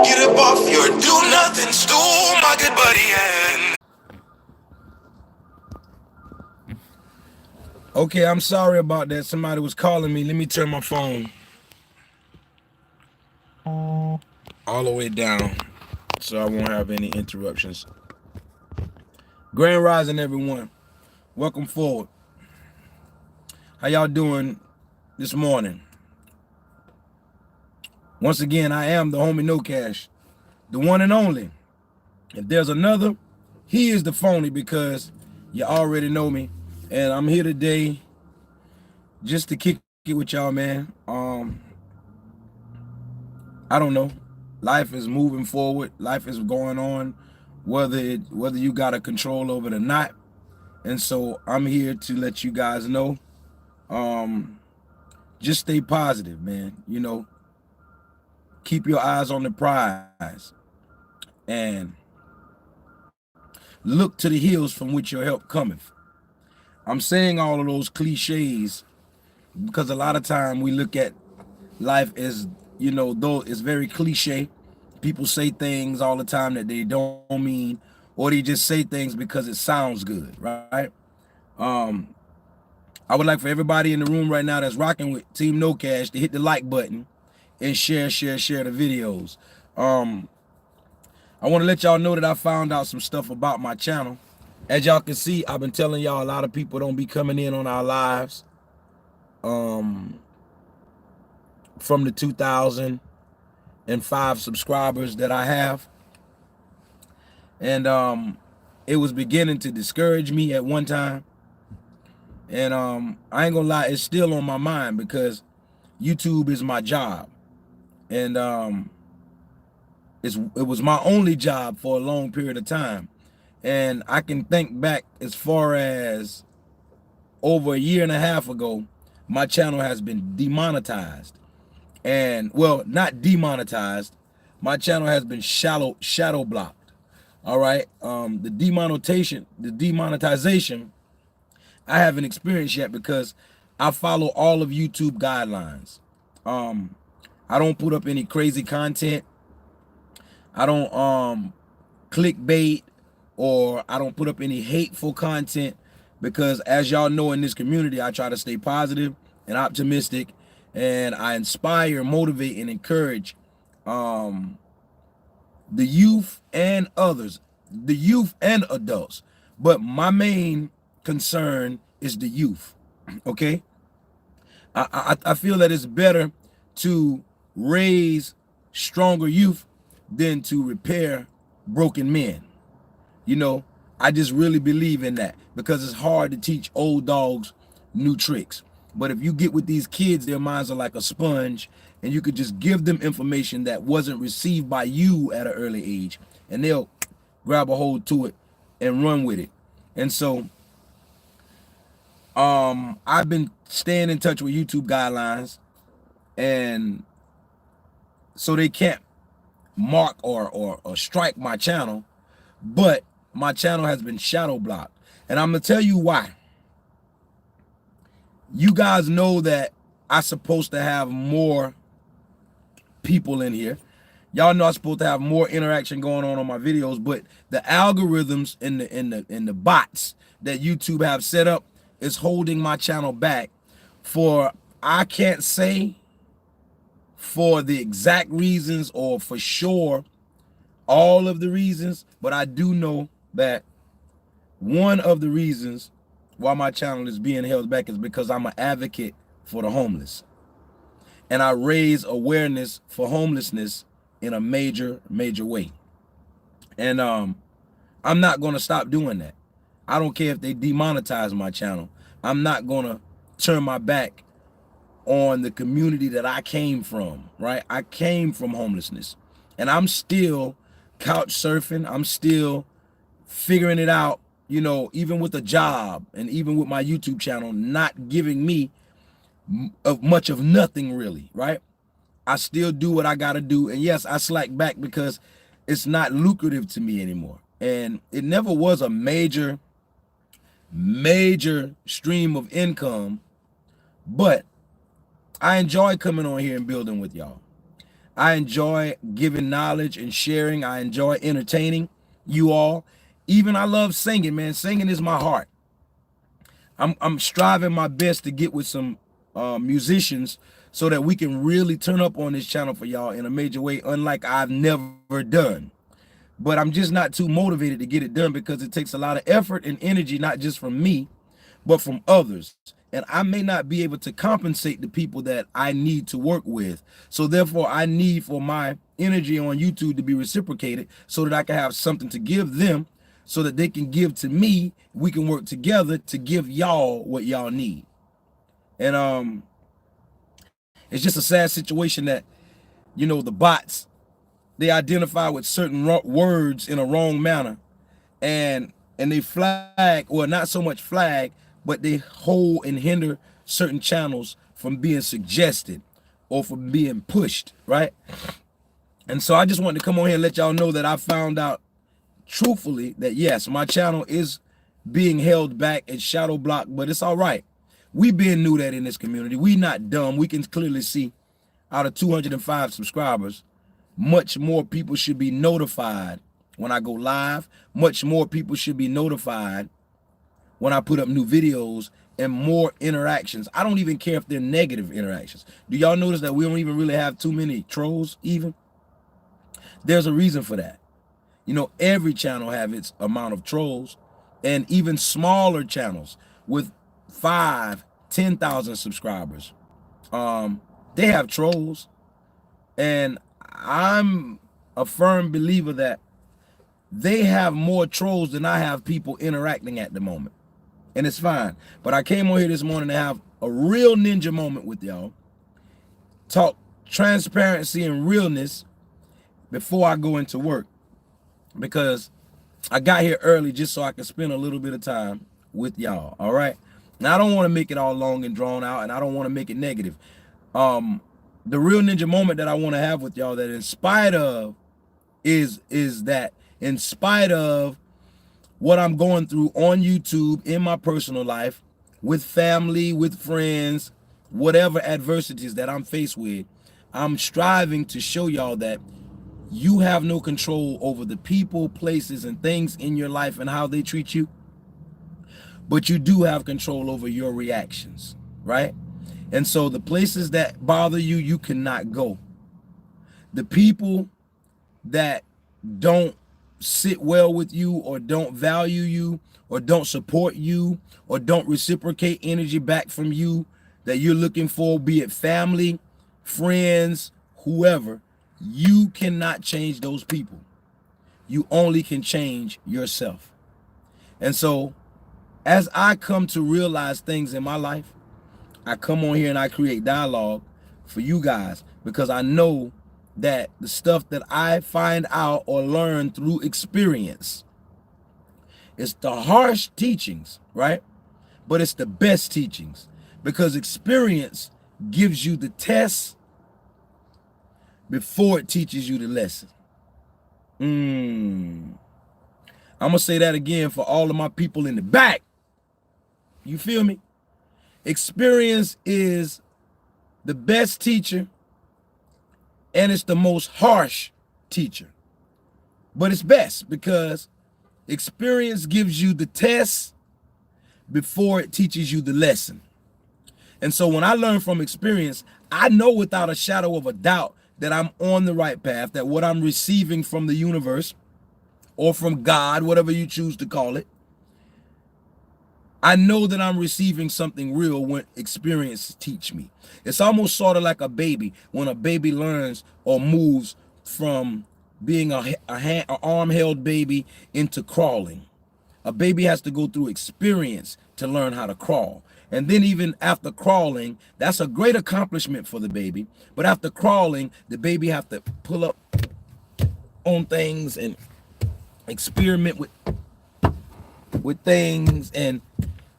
Get up off your do-nothing stool, my good buddy, and... Okay, I'm sorry about that. Somebody was calling me. Let me turn my phone all the way down so I won't have any interruptions. Grand Rising, everyone. Welcome forward. How y'all doing this morning? Once again, I am the homie No Cash, the one and only. If there's another, he is the phony, because you already know me. And I'm here today just to kick it with y'all, man. I don't know. Life is moving forward. Life is going on, whether you got a control over it or not. And so I'm here to let you guys know. Just stay positive, man. You know, keep your eyes on the prize and look to the hills from which your help cometh. I'm saying all of those cliches because a lot of time we look at life as, you know, though it's very cliche. People say things all the time that they don't mean, or they just say things because it sounds good, right? I would like for everybody in the room right now that's rocking with Team No Cash to hit the like button and share the videos. I want to let y'all know that I found out some stuff about my channel. As y'all can see, I've been telling y'all a lot of people don't be coming in on our lives. From the 2,005 subscribers that I have. And it was beginning to discourage me at one time. And I ain't gonna lie, it's still on my mind because YouTube is my job. And it was my only job for a long period of time. And I can think back as far as over a year and a half ago, my channel has been demonetized. And well, not demonetized, my channel has been shadow blocked. All right. The demonetization, I haven't experienced yet because I follow all of YouTube guidelines. I don't put up any crazy content. I don't clickbait, or I don't put up any hateful content, because as y'all know, in this community, I try to stay positive and optimistic, and I inspire, motivate, and encourage the youth and others, the youth and adults. But my main concern is the youth, okay? I feel that it's better to raise stronger youth than to repair broken men. You know, I just really believe in that, because it's hard to teach old dogs new tricks. But if you get with these kids, their minds are like a sponge, and you could just give them information that wasn't received by you at an early age, and they'll grab a hold to it and run with it. And so I've been staying in touch with YouTube guidelines, and so they can't mark or strike my channel, but my channel has been shadow blocked. And I'm gonna tell you why. You guys know that I'm supposed to have more people in here. Y'all know I'm supposed to have more interaction going on my videos, but the algorithms and the bots that YouTube have set up is holding my channel back for, I can't say for the exact reasons or for sure all of the reasons, but I do know that one of the reasons why my channel is being held back is because I'm an advocate for the homeless, and I raise awareness for homelessness in a major way. And I'm not going to stop doing that. I don't care if they demonetize my channel. I'm not gonna turn my back on the community that I came from, right? I came from homelessness, and I'm still couch surfing. I'm still figuring it out, you know, even with a job and even with my YouTube channel not giving me much of nothing really, right? I still do what I gotta do. And yes, I slack back because it's not lucrative to me anymore. And it never was a major stream of income, but I enjoy coming on here and building with y'all. I enjoy giving knowledge and sharing. I enjoy entertaining you all. Even I love singing, man. Singing is my heart. I'm striving my best to get with some musicians so that we can really turn up on this channel for y'all in a major way, unlike I've never done. But I'm just not too motivated to get it done because it takes a lot of effort and energy, not just from me, but from others. And I may not be able to compensate the people that I need to work with. So therefore, I need for my energy on YouTube to be reciprocated so that I can have something to give them so that they can give to me. We can work together to give y'all what y'all need. And it's just a sad situation that, you know, the bots, they identify with certain words in a wrong manner, and they flag, or not so much flag, but they hold and hinder certain channels from being suggested or from being pushed, right? And so I just wanted to come on here and let y'all know that I found out truthfully that yes, my channel is being held back and shadow blocked, but it's all right. We been knew that in this community. We not dumb. We can clearly see out of 205 subscribers, much more people should be notified when I go live. Much more people should be notified when I put up new videos, and more interactions. I don't even care if they're negative interactions. Do y'all notice that we don't even really have too many trolls even? There's a reason for that. You know, every channel have its amount of trolls, and even smaller channels with 5,000-10,000 subscribers, they have trolls. And I'm a firm believer that they have more trolls than I have people interacting at the moment. And it's fine. But I came on here this morning to have a real ninja moment with y'all. Talk transparency and realness before I go into work. Because I got here early just so I can spend a little bit of time with y'all, all right? Now, I don't want to make it all long and drawn out, and I don't want to make it negative. The real ninja moment that I want to have with y'all, that in spite of, is that in spite of what I'm going through on YouTube, in my personal life, with family, with friends, whatever adversities that I'm faced with, I'm striving to show y'all that you have no control over the people, places, and things in your life and how they treat you, but you do have control over your reactions, right? And so the places that bother you, you cannot go. The people that don't sit well with you, or don't value you, or don't support you, or don't reciprocate energy back from you that you're looking for, be it family, friends, whoever, you cannot change those people. You only can change yourself. And so as I come to realize things in my life, I come on here and I create dialogue for you guys, because I know that the stuff that I find out or learn through experience is the harsh teachings, right? But it's the best teachings, because experience gives you the test before it teaches you the lesson. I'm gonna say that again for all of my people in the back. You feel me? Experience is the best teacher, and it's the most harsh teacher. But it's best because experience gives you the test before it teaches you the lesson. And so when I learn from experience, I know without a shadow of a doubt that I'm on the right path, that what I'm receiving from the universe or from God, whatever you choose to call it, I know that I'm receiving something real when experience teach me. It's almost sort of like a baby. When a baby learns or moves from being an arm-held baby into crawling. A baby has to go through experience to learn how to crawl. And then even after crawling, that's a great accomplishment for the baby. But after crawling, the baby have to pull up on things and experiment with things and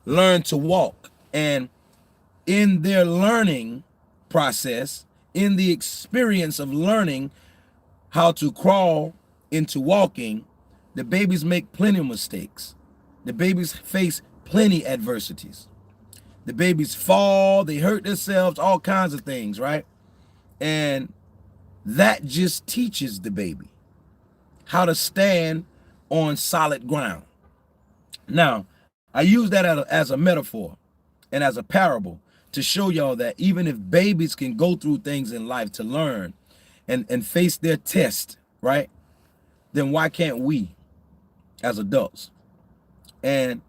learn to walk. And in their learning process, in the experience of learning how to crawl into walking, the babies make plenty of mistakes. The babies face plenty adversities. The babies fall, they hurt themselves, all kinds of things, right? And that just teaches the baby how to stand on solid ground. Now, I use that as a metaphor and as a parable to show y'all that even if babies can go through things in life to learn and face their test, right? Then why can't we as adults? And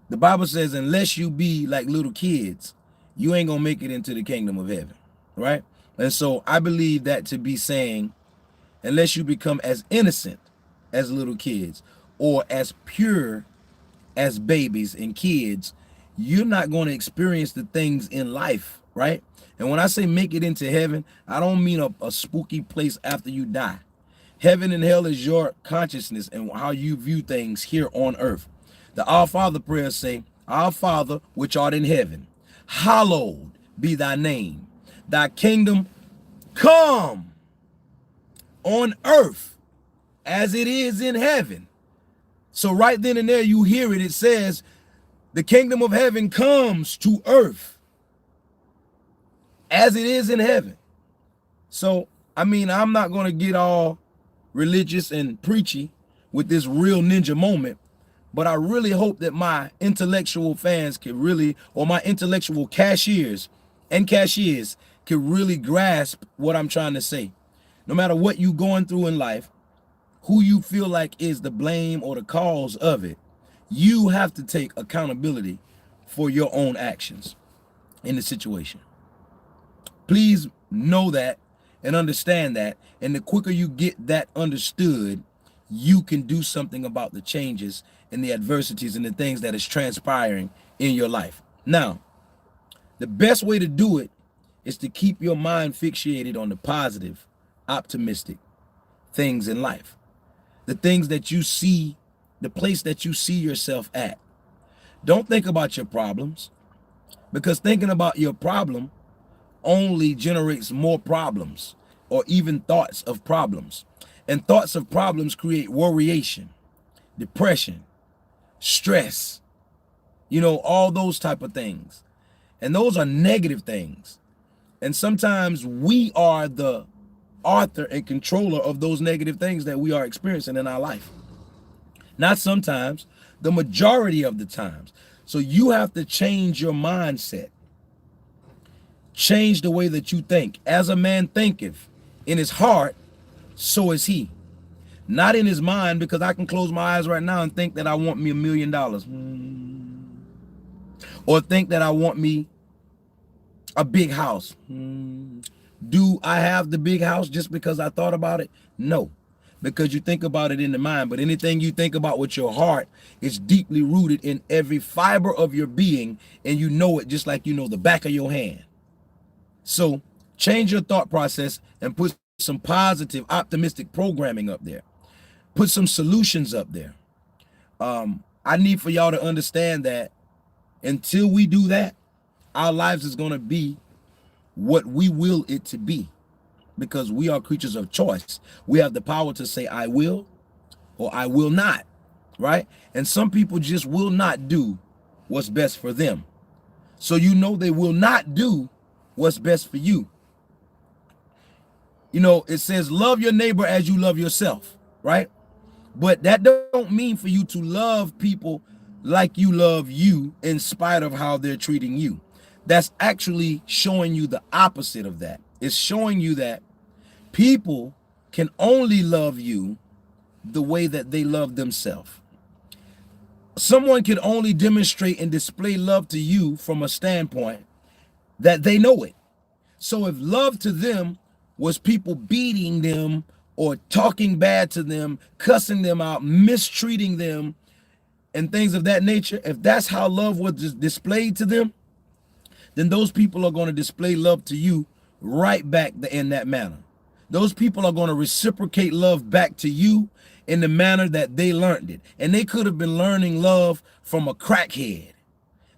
the Bible says, unless you be like little kids, you ain't gonna make it into the kingdom of heaven, right? And so I believe that to be saying, unless you become as innocent as little kids or as pure as babies and kids, you're not going to experience the things in life, right? And when I say make it into heaven, I don't mean a spooky place after you die. Heaven and hell is your consciousness and how you view things here on earth. The Our Father prayers say, Our Father which art in heaven, hallowed be thy name. Thy kingdom come on earth as it is in heaven. So right then and there you hear it. It says the kingdom of heaven comes to earth as it is in heaven. So, I mean, I'm not going to get all religious and preachy with this real ninja moment, but I really hope that my intellectual fans can really, or my intellectual cashiers and cashiers can really grasp what I'm trying to say. No matter what you're going through in life, who you feel like is the blame or the cause of it, you have to take accountability for your own actions in the situation. Please know that and understand that. And the quicker you get that understood, you can do something about the changes and the adversities and the things that is transpiring in your life. Now, the best way to do it is to keep your mind fixated on the positive, optimistic things in life. The things that you see, the place that you see yourself at. Don't think about your problems, because thinking about your problem only generates more problems or even thoughts of problems. And thoughts of problems create worryation, depression, stress, all those type of things. And those are negative things. And sometimes we are the author and controller of those negative things that we are experiencing in our life. Not sometimes, the majority of the times. So you have to change your mindset. Change the way that you think. As a man thinketh in his heart, so is he. Not in his mind, because I can close my eyes right now and think that I want me $1 million. Or think that I want me a big house. Do I have the big house just because I thought about it? No, because you think about it in the mind. But anything you think about with your heart is deeply rooted in every fiber of your being, and you know it just like you know the back of your hand. So change your thought process and put some positive, optimistic programming up there. Put some solutions up there. I need for y'all to understand that until we do that, our lives is going to be what we will it to be, because we are creatures of choice. We have the power to say, I will or I will not, right? And some people just will not do what's best for them. So they will not do what's best for you. It says, love your neighbor as you love yourself, right? But that don't mean for you to love people like you love you in spite of how they're treating you. That's actually showing you the opposite of that. It's showing you that people can only love you the way that they love themselves. Someone can only demonstrate and display love to you from a standpoint that they know it. So if love to them was people beating them or talking bad to them, cussing them out, mistreating them, and things of that nature, if that's how love was displayed to them, then those people are going to display love to you right back in that manner. Those people are going to reciprocate love back to you in the manner that they learned it. And they could have been learning love from a crackhead.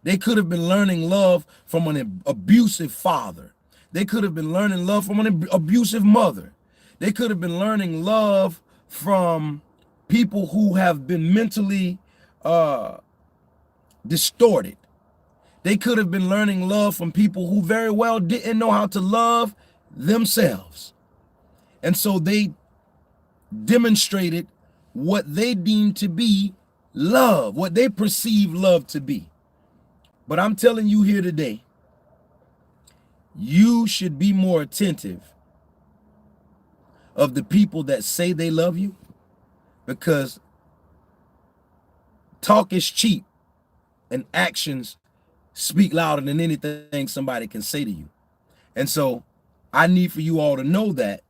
They could have been learning love from an abusive father. They could have been learning love from an abusive mother. They could have been learning love from people who have been mentally distorted. They could have been learning love from people who very well didn't know how to love themselves. And so they demonstrated what they deemed to be love, what they perceive love to be. But I'm telling you here today, you should be more attentive of the people that say they love you, because talk is cheap and actions speak louder than anything somebody can say to you. And so I need for you all to know that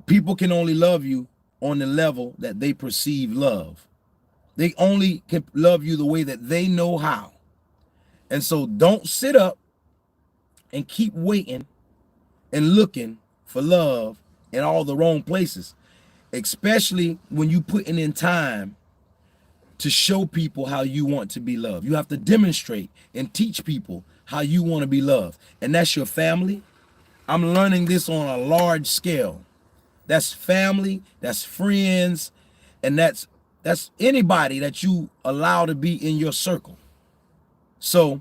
people can only love you on the level that they perceive love. They only can love you the way that they know how. And so don't sit up and keep waiting and looking for love in all the wrong places, especially when you putting in time to show people how you want to be loved. You have to demonstrate and teach people how you want to be loved. And that's your family. I'm learning this on a large scale. That's family, that's friends, and that's anybody that you allow to be in your circle. So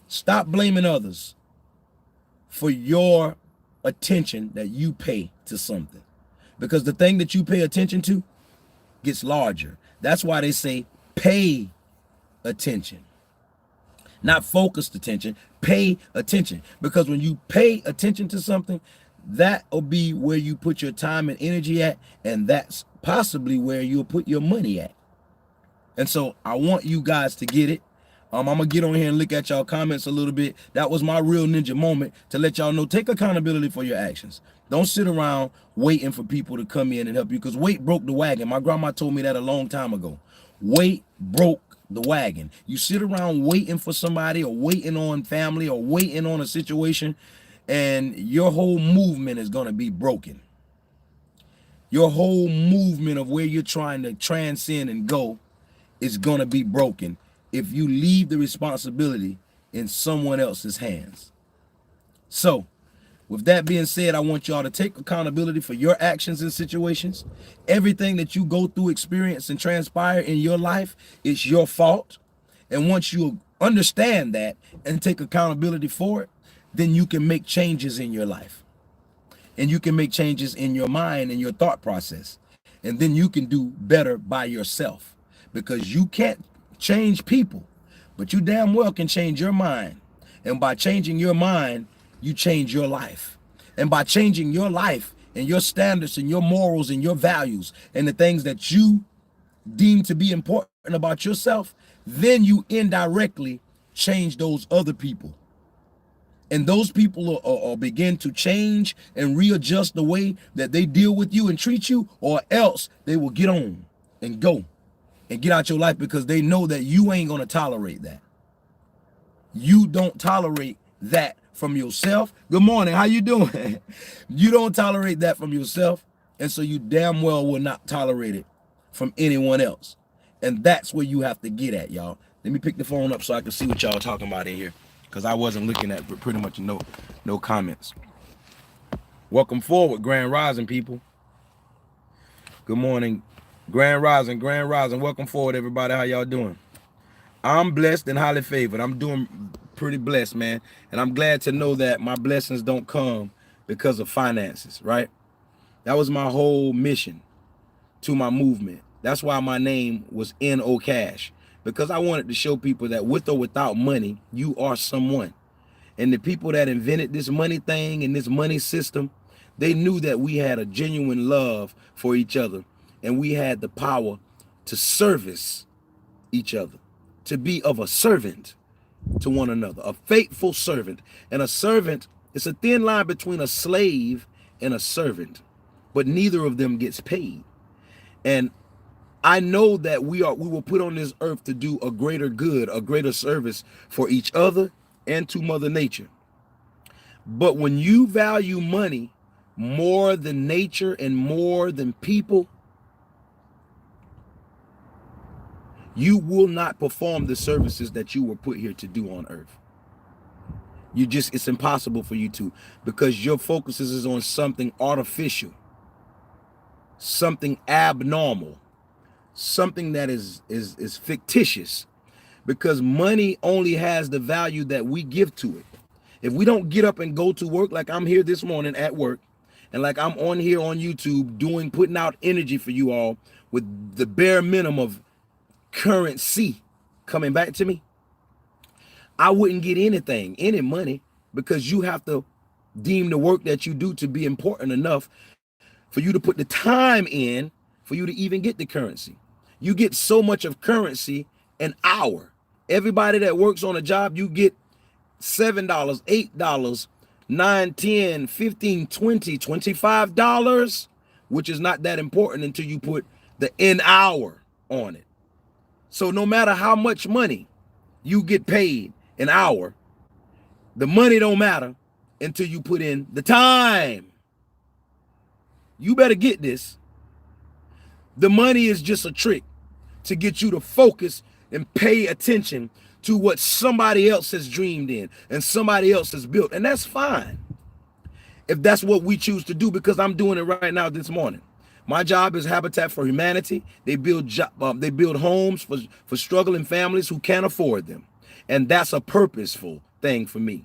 stop blaming others for your attention that you pay to something, because the thing that you pay attention to gets larger. That's why they say pay attention, not focused attention. Pay attention, because when you pay attention to something, that will be where you put your time and energy at, and that's possibly where you'll put your money at. And so I want you guys to get it. I'm gonna get on here and look at y'all comments a little bit. That was my real ninja moment to let y'all know, take accountability for your actions. Don't sit around waiting for people to come in and help you, because weight broke the wagon. My grandma told me that a long time ago. Weight broke the wagon. You sit around waiting for somebody, or waiting on family, or waiting on a situation, and your whole movement is going to be broken. Your whole movement of where you're trying to transcend and go is going to be broken if you leave the responsibility in someone else's hands. So with that being said, I want y'all to take accountability for your actions and situations. Everything that you go through, experience, and transpire in your life is your fault. And once you understand that and take accountability for it, then you can make changes in your life. And you can make changes in your mind and your thought process. And then you can do better by yourself, because you can't change people, but you damn well can change your mind. And by changing your mind, you change your life. And by changing your life and your standards and your morals and your values and the things that you deem to be important about yourself, then you indirectly change those other people. And those people will begin to change and readjust the way that they deal with you and treat you, or else they will get on and go and get out your life, because they know that you ain't going to tolerate that. You don't tolerate that from yourself. Good morning. How you doing? You don't tolerate that from yourself. And so you damn well will not tolerate it from anyone else. And that's where you have to get at, y'all. Let me pick the phone up so I can see what y'all talking about in here, because I wasn't looking at pretty much no comments. Welcome forward, Grand Rising people. Good morning, Grand Rising, Grand Rising. Welcome forward, everybody. How y'all doing? I'm blessed and highly favored. I'm doing pretty blessed, man. And I'm glad to know that my blessings don't come because of finances, right? That was my whole mission to my movement. That's why my name was IKNOCASH, because I wanted to show people that with or without money, you are someone. And the people that invented this money thing and this money system, they knew that we had a genuine love for each other, and we had the power to service each other, to be of a servant to one another, a faithful servant. And a servant, it's a thin line between a slave and a servant, but neither of them gets paid. And I know that we were put on this earth to do a greater good, a greater service for each other and to Mother Nature. But when you value money more than nature and more than people, you will not perform the services that you were put here to do on earth. It's impossible for you to, because your focus is on something artificial, something abnormal, something that is fictitious, because money only has the value that we give to it. If we don't get up and go to work, like I'm here this morning at work, and like I'm on here on YouTube putting out energy for you all with the bare minimum of currency coming back to me, I wouldn't get any money, because you have to deem the work that you do to be important enough for you to put the time in for you to even get the currency. You get so much of currency an hour. Everybody that works on a job, you get $7, $8, $9, $10, $15, $20, $25, which is not that important until you put the an hour on it. So no matter how much money you get paid an hour, the money don't matter until you put in the time. You better get this. The money is just a trick to get you to focus and pay attention to what somebody else has dreamed in and somebody else has built. And that's fine if that's what we choose to do, because I'm doing it right now this morning. My job is Habitat for Humanity. They build homes for struggling families who can't afford them. And that's a purposeful thing for me.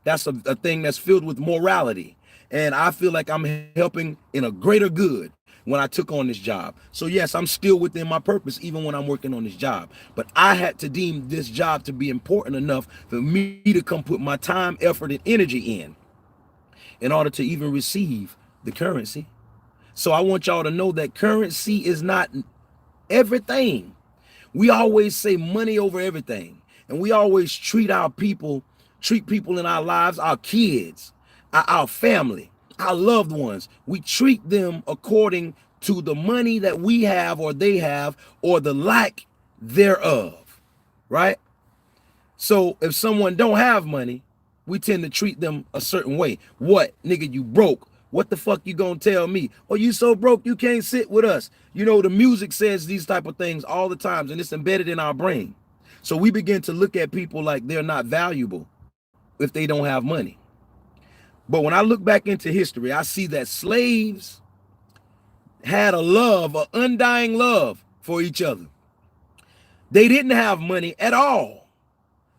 That's a thing that's filled with morality. And I feel like I'm helping in a greater good when I took on this job. So yes, I'm still within my purpose even when I'm working on this job. But I had to deem this job to be important enough for me to come put my time, effort, and energy in order to even receive the currency. So I want y'all to know that currency is not everything. We always say money over everything. And we always treat people in our lives, our kids, our family, our loved ones. We treat them according to the money that we have or they have or the lack thereof, right? So if someone don't have money, we tend to treat them a certain way. What, nigga, you broke? What the fuck you gonna tell me? Oh, you so broke you can't sit with us. You know, the music says these type of things all the times, and it's embedded in our brain. So we begin to look at people like they're not valuable if they don't have money. But when I look back into history, I see that slaves had a love, an undying love for each other. They didn't have money at all,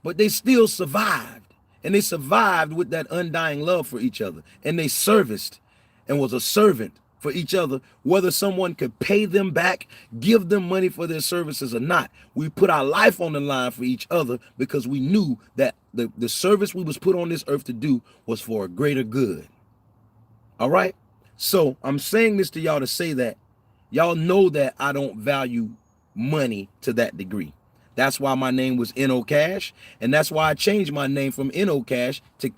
but they still survived. And they survived with that undying love for each other. And they serviced and was a servant for each other, whether someone could pay them back, give them money for their services or not. We put our life on the line for each other because we knew that the service we was put on this earth to do was for a greater good. All right? So I'm saying this to y'all to say that y'all know that I don't value money to that degree. That's why my name was IKNOWCASH, and that's why I changed my name from IKNOWCASH to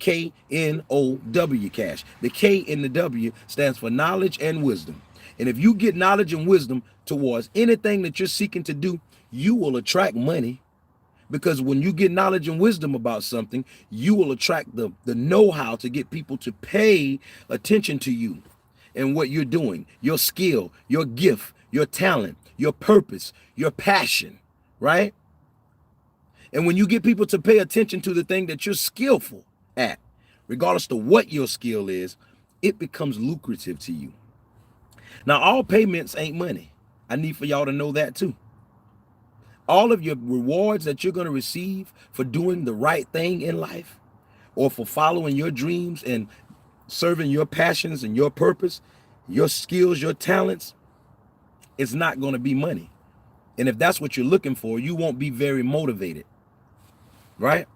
KNOW-Cash. The K in the W stands for knowledge and wisdom. And if you get knowledge and wisdom towards anything that you're seeking to do, you will attract money. Because when you get knowledge and wisdom about something, you will attract the know-how to get people to pay attention to you and what you're doing, your skill, your gift, your talent, your purpose, your passion, right? And when you get people to pay attention to the thing that you're skillful at, regardless of what your skill is, it becomes lucrative to you. Now, all payments ain't money. I need for y'all to know that too. All of your rewards that you're going to receive for doing the right thing in life, or for following your dreams and serving your passions and your purpose, your skills, your talents, it's not going to be money. And if that's what you're looking for, you won't be very motivated. Right?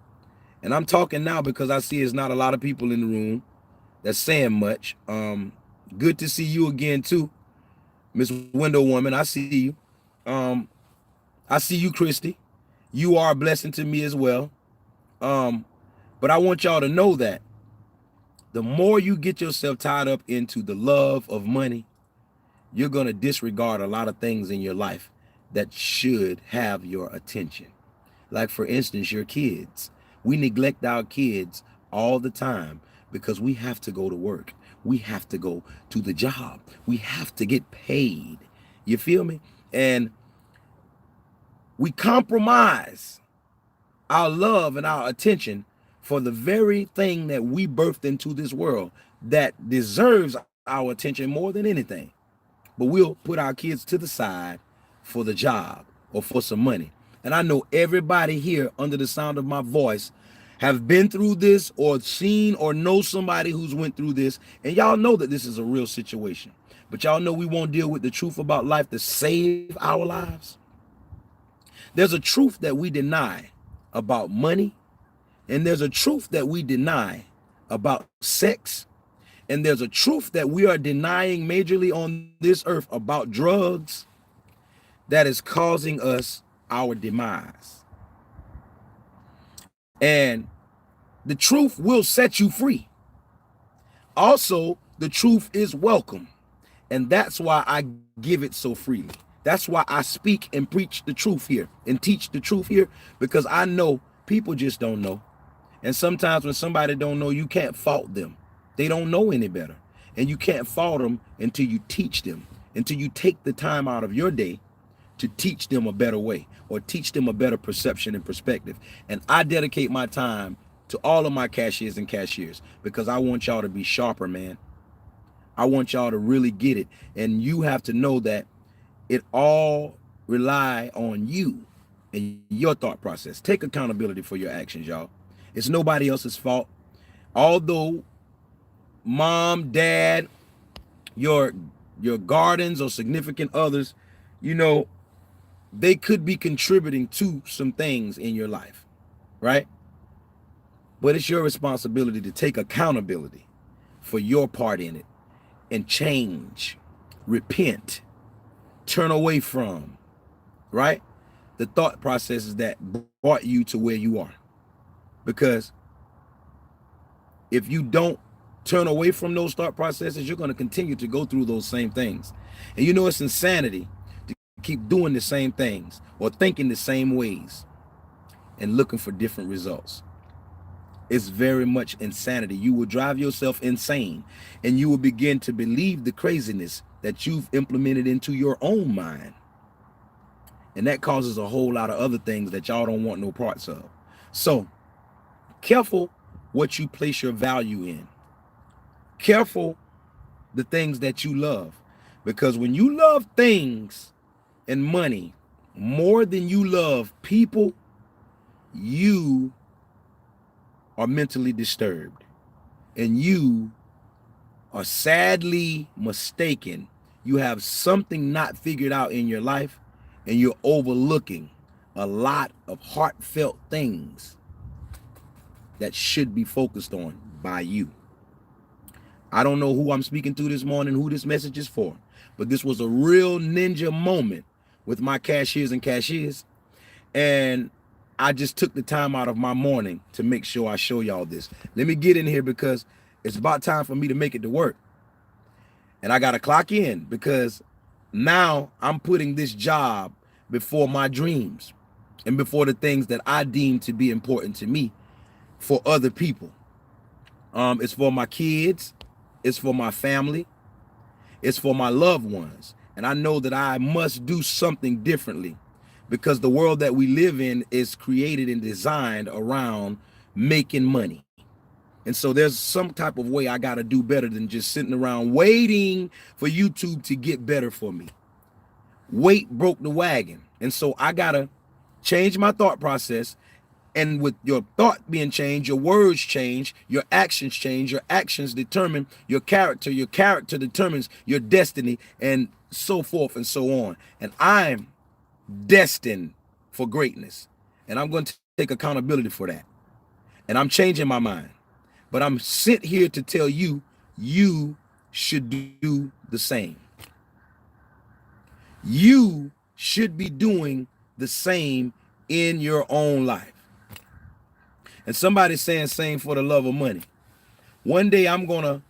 And I'm talking now because I see there's not a lot of people in the room that's saying much. Good to see you again too, Miss Window Woman. I see you. I see you, Christy. You are a blessing to me as well. But I want y'all to know that the more you get yourself tied up into the love of money, you're going to disregard a lot of things in your life that should have your attention. Like, for instance, your kids. We neglect our kids all the time because we have to go to work. We have to go to the job. We have to get paid. You feel me? And we compromise our love and our attention for the very thing that we birthed into this world that deserves our attention more than anything. But we'll put our kids to the side for the job or for some money. And I know everybody here under the sound of my voice have been through this or seen or know somebody who's went through this. And y'all know that this is a real situation. But y'all know we won't deal with the truth about life to save our lives. There's a truth that we deny about money. And there's a truth that we deny about sex. And there's a truth that we are denying majorly on this earth about drugs that is causing us our demise. And the truth will set you free. Also, the truth is welcome. And that's why I give it so freely. That's why I speak and preach the truth here and teach the truth here, because I know people just don't know. And sometimes when somebody don't know, you can't fault them. They don't know any better. And you can't fault them until you teach them, until you take the time out of your day to teach them a better way or teach them a better perception and perspective. And I dedicate my time to all of my cashiers and cashiers because I want y'all to be sharper, man. I want y'all to really get it. And you have to know that it all rely on you and your thought process. Take accountability for your actions, y'all. It's nobody else's fault. Although mom, dad, your guardians or significant others, you know, they could be contributing to some things in your life, right? But it's your responsibility to take accountability for your part in it and change, repent, turn away from, right? The thought processes that brought you to where you are. Because if you don't turn away from those thought processes, you're going to continue to go through those same things. And you know, it's insanity to keep doing the same things or thinking the same ways and looking for different results. It's very much insanity. You will drive yourself insane and you will begin to believe the craziness that you've implemented into your own mind. And that causes a whole lot of other things that y'all don't want no parts of. So careful what you place your value in. Careful the things that you love. Because when you love things and money more than you love people, you are mentally disturbed. And you are sadly mistaken. You have something not figured out in your life, and you're overlooking a lot of heartfelt things that should be focused on by you. I don't know who I'm speaking to this morning, who this message is for, but this was a real ninja moment with my cashiers and cashiers. And I just took the time out of my morning to make sure I show y'all this. Let me get in here because it's about time for me to make it to work. And I got to clock in because now I'm putting this job before my dreams and before the things that I deem to be important to me for other people. It's for my kids. It's for my family. It's for my loved ones. And I know that I must do something differently because the world that we live in is created and designed around making money. And so there's some type of way I got to do better than just sitting around waiting for YouTube to get better for me. Weight broke the wagon. And so I got to change my thought process. And with your thought being changed, your words change, your actions change, your actions determine your character determines your destiny, and so forth and so on. And I'm destined for greatness. And I'm going to take accountability for that. And I'm changing my mind. But I'm sent here to tell you, you should do the same. You should be doing the same in your own life. And somebody's saying same for the love of money. One day I'm going to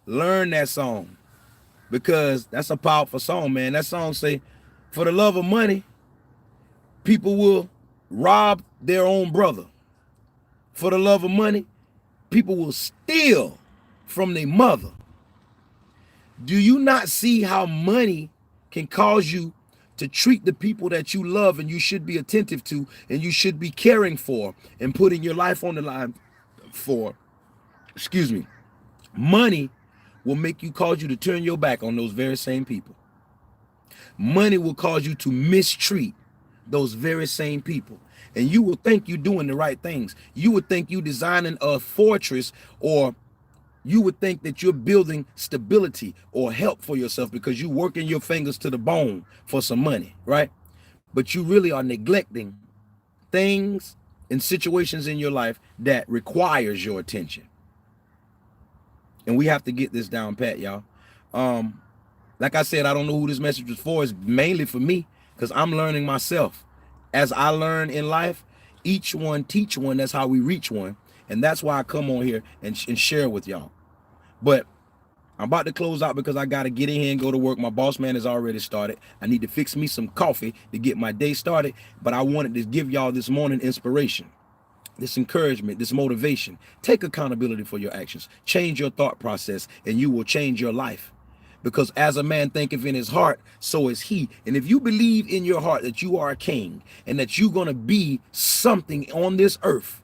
learn that song because that's a powerful song, man. That song say, for the love of money, People will rob their own brother. For the love of money, people will steal from their mother. Do you not see how money can cause you to treat the people that you love and you should be attentive to and you should be caring for and putting your life on the line for? Excuse me. Money will make you cause you to turn your back on those very same people. Money will cause you to mistreat those very same people. And you will think you're doing the right things. You would think you're designing a fortress, or you would think that you're building stability or help for yourself because you're working your fingers to the bone for some money, right? But you really are neglecting things and situations in your life that requires your attention. And we have to get this down pat, y'all. Like I said, I don't know who this message was for. It's mainly for me because I'm learning myself. As I learn in life, each one teach one. That's how we reach one. And that's why I come on here and share with y'all. But I'm about to close out because I got to get in here and go to work. My boss man has already started. I need to fix me some coffee to get my day started. But I wanted to give y'all this morning inspiration, this encouragement, this motivation. Take accountability for your actions. Change your thought process and you will change your life. Because as a man thinketh in his heart, so is he. And if you believe in your heart that you are a king and that you're going to be something on this earth,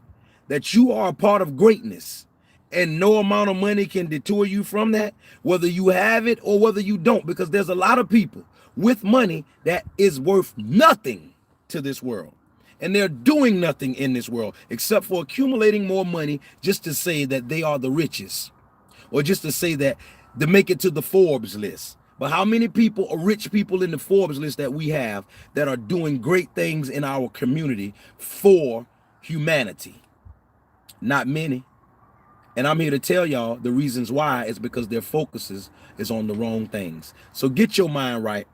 that you are a part of greatness, and no amount of money can detour you from that, whether you have it or whether you don't, because there's a lot of people with money that is worth nothing to this world. And they're doing nothing in this world except for accumulating more money just to say that they are the richest, or just to say that to make it to the Forbes list. But how many people are rich people in the Forbes list that we have that are doing great things in our community for humanity? Not many. And I'm here to tell y'all the reasons why is because their focus is on the wrong things. So get your mind right.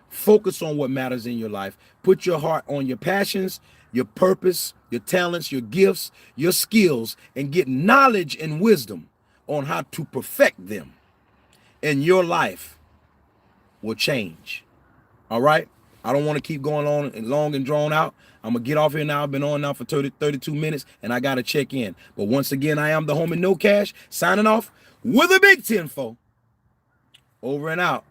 Focus on what matters in your life. Put your heart on your passions, your purpose, your talents, your gifts, your skills, and get knowledge and wisdom on how to perfect them. And your life will change. All right? I don't want to keep going on and long and drawn out. I'm going to get off here now. I've been on now for 32 minutes, and I got to check in. But once again, I am the homie No Cash, signing off with a big 10-4. Over and out.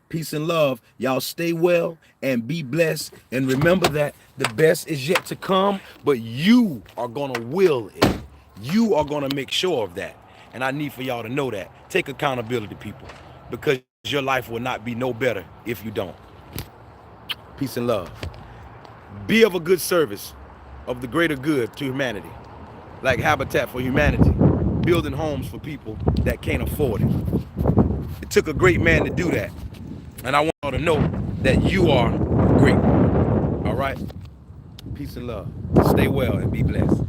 Peace and love. Y'all stay well and be blessed. And remember that the best is yet to come, but you are going to will it. You are going to make sure of that. And I need for y'all to know that. Take accountability, people, because your life will not be no better if you don't. Peace and love. Be of a good service of the greater good to humanity, like Habitat for Humanity, building homes for people that can't afford it. It took a great man to do that. And I want y'all to know that you are great. All right? Peace and love. Stay well and be blessed.